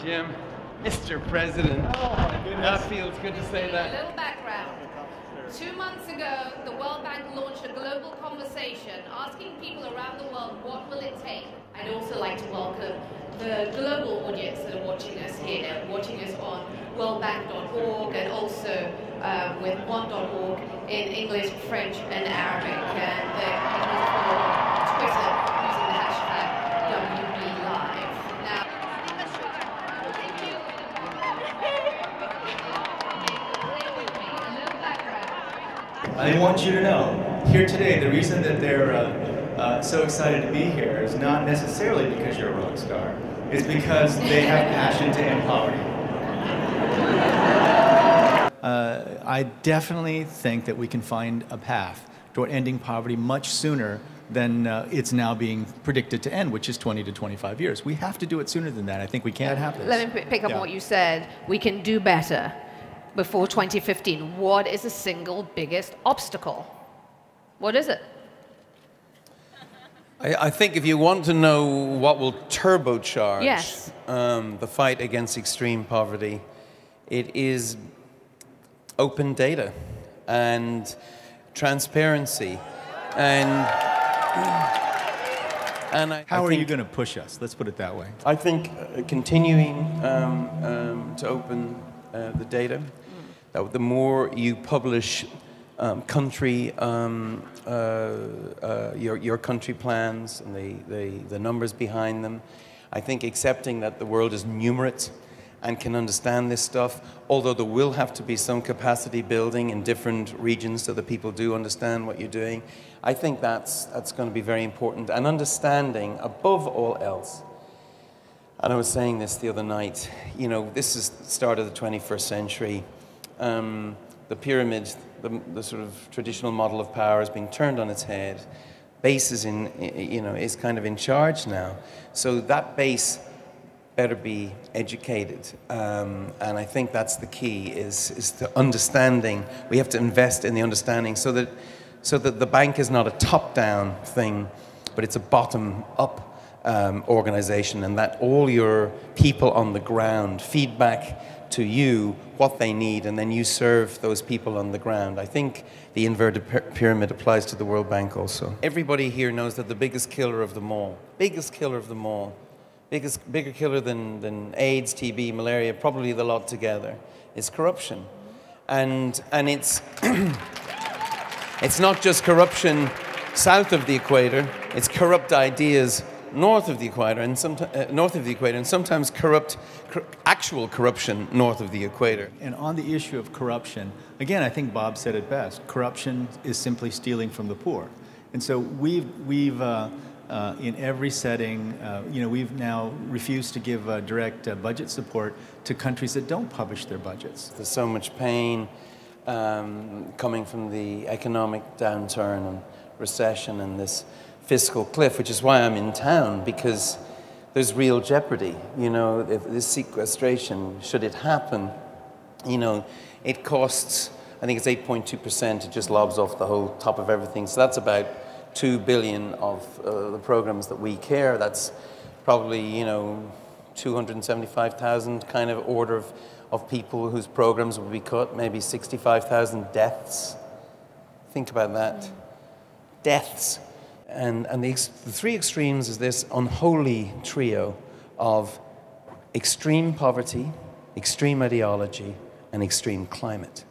Jim. Mr. President. Oh my goodness. That feels good to say that. A little background. 2 months ago, the World Bank launched a global conversation asking people around the world what will it take. I'd also like to welcome the global audience that are watching us here, watching us on worldbank.org and also with one.org in English, French and Arabic, and the people on Twitter using the hashtag WBLive. Now, I want you to know, here today, the reason that they're so excited to be here is not necessarily because you're a rock star. It's because they have passion to end poverty. I definitely think that we can find a path toward ending poverty much sooner than it's now being predicted to end, which is 20 to 25 years. We have to do it sooner than that. I think we can't have this. Let me pick up on what you said. We can do better before 2015. What is the single biggest obstacle? What is it? I think if you want to know what will turbocharge Yes. The fight against extreme poverty, it is open data and transparency. And How are you going to push us? Let's put it that way. I think continuing to open the data, that the more you publish country, your country plans and the numbers behind them, I think accepting that the world is numerate and can understand this stuff, although there will have to be some capacity building in different regions so that people do understand what you're doing. I think that's going to be very important. And understanding, above all else, and I was saying this the other night, you know, this is the start of the 21st century. The pyramid, the sort of traditional model of power is being turned on its head. Base is is kind of in charge now. So that base better be educated, and I think that's the key, is the understanding. We have to invest in the understanding so that the bank is not a top-down thing, but it's a bottom-up organization, and that all your people on the ground feed back to you what they need, and then you serve those people on the ground. I think the inverted pyramid applies to the World Bank also. Everybody here knows that the biggest killer of them all, bigger killer than AIDS, TB, malaria, probably the lot together, is corruption. And it's it's not just corruption south of the equator, it's corrupt ideas north of the equator, and sometimes actual corruption north of the equator. And on the issue of corruption, again, I think Bob said it best. Corruption is simply stealing from the poor. And so we've in every setting, we've now refused to give direct budget support to countries that don't publish their budgets. There's so much pain coming from the economic downturn and recession and this fiscal cliff, which is why I'm in town, because there's real jeopardy. You know, if this sequestration, should it happen, you know, it costs, I think it's 8.2%, it just lobs off the whole top of everything. So that's about 2 billion of the programs that we care. That's probably, you know, 275,000 kind of order of people whose programs will be cut, maybe 65,000 deaths. Think about that. Deaths. And the three extremes is this unholy trio of extreme poverty, extreme ideology, and extreme climate.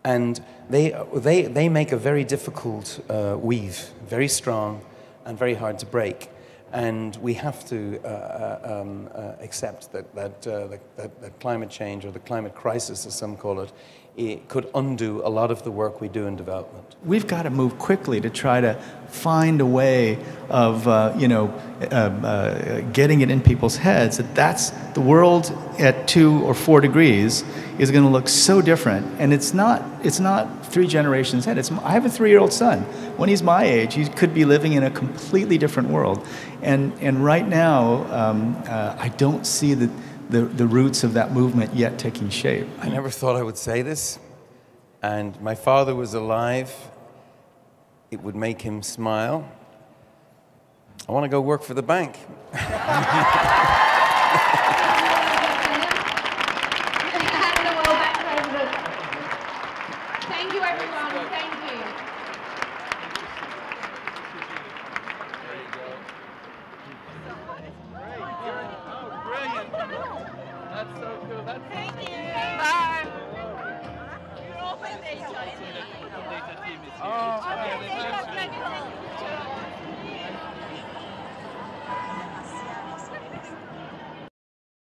And they make a very difficult weave, very strong and very hard to break. And we have to accept that climate change, or the climate crisis as some call it, it could undo a lot of the work we do in development. We've got to move quickly to try to find a way of, getting it in people's heads that that's the world at 2 or 4 degrees is going to look so different, and it's not 3 generations ahead. I have a 3-year-old son. When he's my age, he could be living in a completely different world, and right now, I don't see the roots of that movement yet taking shape. I never thought I would say this, and my father was alive. It would make him smile. I want to go work for the bank. That's so cool. That's Thank you. Bye. You're open data. oh,